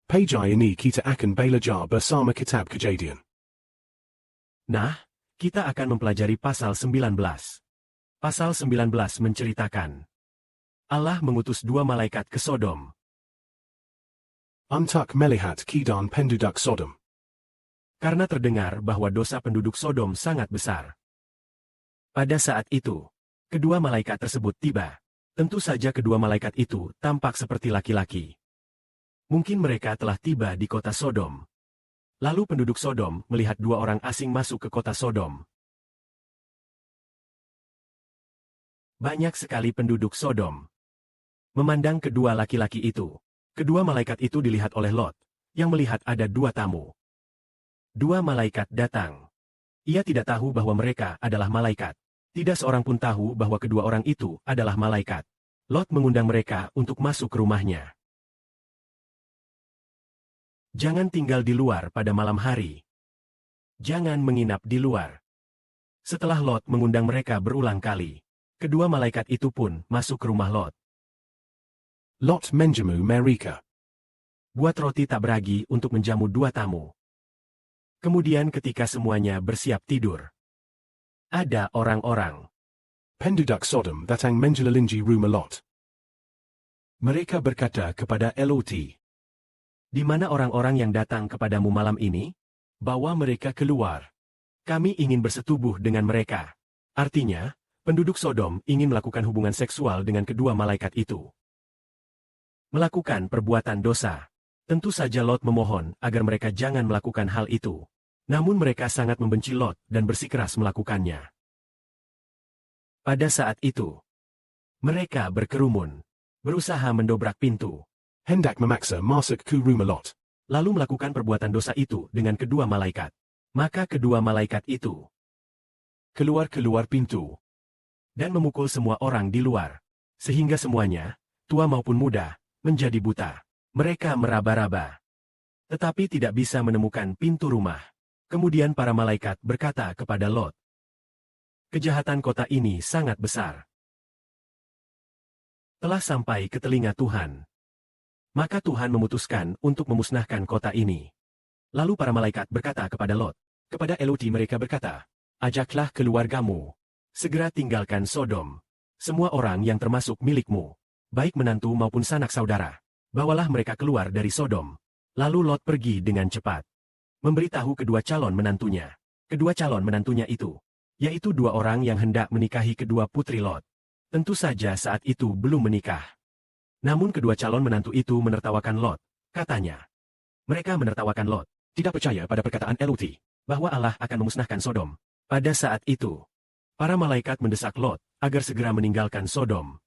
Pagi ini kita akan belajar bersama kitab Kejadian. Nah, kita akan mempelajari pasal 19. Pasal 19 menceritakan Allah mengutus 2 malaikat ke Sodom. Untuk melihat keadaan penduduk Sodom. Karena terdengar bahwa dosa penduduk Sodom sangat besar. Pada saat itu, kedua malaikat tersebut tiba. Tentu saja kedua malaikat itu tampak seperti laki-laki. Mungkin mereka telah tiba di kota Sodom. Lalu penduduk Sodom melihat 2 orang asing masuk ke kota Sodom. Banyak sekali penduduk Sodom memandang kedua laki-laki itu. Kedua malaikat itu dilihat oleh Lot, yang melihat ada 2 tamu. 2 malaikat datang. Ia tidak tahu bahwa mereka adalah malaikat. Tidak seorang pun tahu bahwa kedua orang itu adalah malaikat. Lot mengundang mereka untuk masuk ke rumahnya. Jangan tinggal di luar pada malam hari. Jangan menginap di luar. Setelah Lot mengundang mereka berulang kali, kedua malaikat itu pun masuk ke rumah Lot. Lot menjamu mereka. Buat roti tak beragi untuk menjamu 2 tamu. Kemudian ketika semuanya bersiap tidur, ada orang-orang Penduduk Sodom datang menjelalingi rumah Lot. Mereka berkata kepada Lot, "Di mana orang-orang yang datang kepadamu malam ini? Bawa mereka keluar. Kami ingin bersetubuh dengan mereka." Artinya, penduduk Sodom ingin melakukan hubungan seksual dengan kedua malaikat itu. Melakukan perbuatan dosa. Tentu saja Lot memohon agar mereka jangan melakukan hal itu. Namun mereka sangat membenci Lot dan bersikeras melakukannya. Pada saat itu, mereka berkerumun, berusaha mendobrak pintu. hendak memaksa masuk ke rumah Lot. Lalu melakukan perbuatan dosa itu dengan kedua malaikat. Maka kedua malaikat itu keluar pintu dan memukul semua orang di luar, sehingga semuanya, tua maupun muda, menjadi buta. Mereka meraba-raba, tetapi tidak bisa menemukan pintu rumah. Kemudian para malaikat berkata kepada Lot, "Kejahatan kota ini sangat besar. Telah sampai ke telinga Tuhan. Maka Tuhan memutuskan untuk memusnahkan kota ini." Lalu para malaikat berkata kepada Lot, kepada Lot mereka berkata, "Ajaklah keluargamu. Segera tinggalkan Sodom. Semua orang yang termasuk milikmu, baik menantu maupun sanak saudara. Bawalah mereka keluar dari Sodom." Lalu Lot pergi dengan cepat, memberitahu kedua calon menantunya. Kedua calon menantunya itu, yaitu 2 orang yang hendak menikahi kedua putri Lot. Tentu saja saat itu belum menikah. Namun kedua calon menantu itu menertawakan Lot, katanya. Mereka menertawakan Lot, tidak percaya pada perkataan Lot, bahwa Allah akan memusnahkan Sodom. Pada saat itu, para malaikat mendesak Lot agar segera meninggalkan Sodom.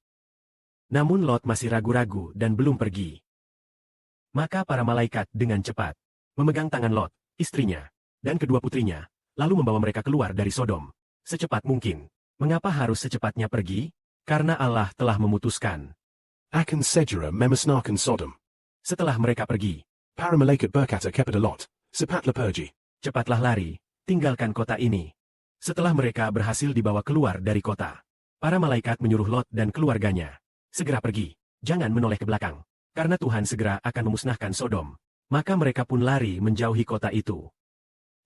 Namun Lot masih ragu-ragu dan belum pergi. Maka para malaikat dengan cepat memegang tangan Lot, istrinya, dan kedua putrinya, lalu membawa mereka keluar dari Sodom secepat mungkin. Mengapa harus secepatnya pergi? Karena Allah telah memutuskan. Akan segera memusnahkan Sodom. Setelah mereka pergi, Para malaikat berkata kepada Lot, cepatlah pergi. cepatlah lari, tinggalkan kota ini. Setelah mereka berhasil dibawa keluar dari kota, para malaikat menyuruh Lot dan keluarganya, segera pergi, jangan menoleh ke belakang, karena Tuhan segera akan memusnahkan Sodom. Maka mereka pun lari menjauhi kota itu.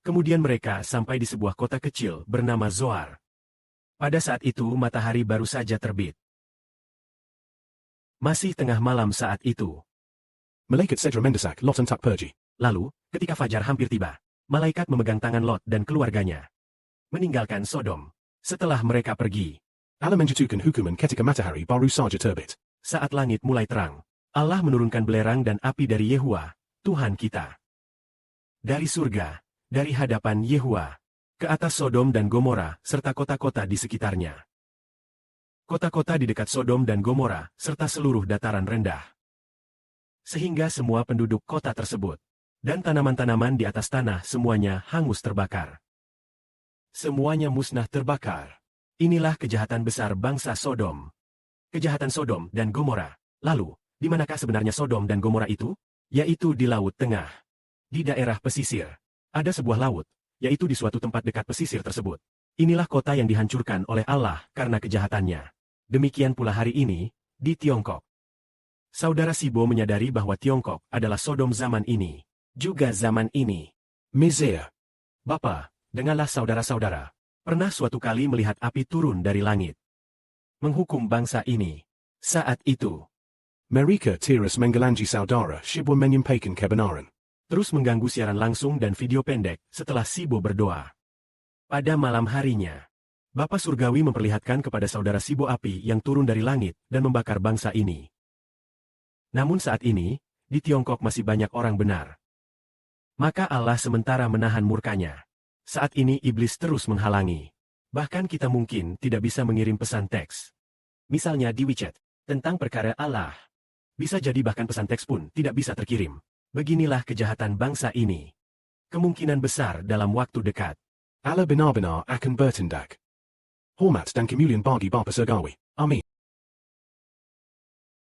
Kemudian mereka sampai di sebuah kota kecil bernama Zoar. Pada saat itu matahari baru saja terbit. Masih tengah malam saat itu. Malaikat segera mendesak Lot untuk pergi. Lalu, ketika fajar hampir tiba, malaikat memegang tangan Lot dan keluarganya, meninggalkan Sodom. Setelah mereka pergi, Allah menjatuhkan hukuman ketika matahari baru saja terbit. saat langit mulai terang, Allah menurunkan belerang dan api dari Yehuwa, Tuhan kita. Dari surga, dari hadapan Yehuwa, ke atas Sodom dan Gomora, serta kota-kota di sekitarnya. Kota-kota di dekat Sodom dan Gomora, serta seluruh dataran rendah. Sehingga semua penduduk kota tersebut, dan tanaman-tanaman di atas tanah semuanya hangus terbakar. Semuanya musnah terbakar. Inilah kejahatan besar bangsa Sodom. Kejahatan Sodom dan Gomora. Lalu, di manakah sebenarnya Sodom dan Gomora itu? Yaitu di Laut Tengah. Di daerah pesisir. Ada sebuah laut, yaitu di suatu tempat dekat pesisir tersebut. Inilah kota yang dihancurkan oleh Allah karena kejahatannya. Demikian pula hari ini, di Tiongkok. Saudara Sibo menyadari bahwa Tiongkok adalah Sodom zaman ini. Juga zaman ini. Mizir. Bapa, dengarlah saudara-saudara. Pernah suatu kali melihat api turun dari langit. Menghukum bangsa ini. Saat itu. Mereka tiras menggalangi saudara Shibwa menyampaikan kebenaran. Terus mengganggu siaran langsung dan video pendek setelah Sibo berdoa. Pada malam harinya, Bapa Surgawi memperlihatkan kepada saudara Sibo api yang turun dari langit dan membakar bangsa ini. Namun saat ini, di Tiongkok masih banyak orang benar. Maka Allah sementara menahan murkanya. Saat ini iblis terus menghalangi. Bahkan kita mungkin tidak bisa mengirim pesan teks. Misalnya di WeChat, tentang perkara Allah. Bisa jadi bahkan pesan teks pun tidak bisa terkirim. Beginilah kejahatan bangsa ini. Kemungkinan besar dalam waktu dekat. Allah benar-benar akan bertindak. Hormat dan kemuliaan bagi Bapa Surgawi. Amin.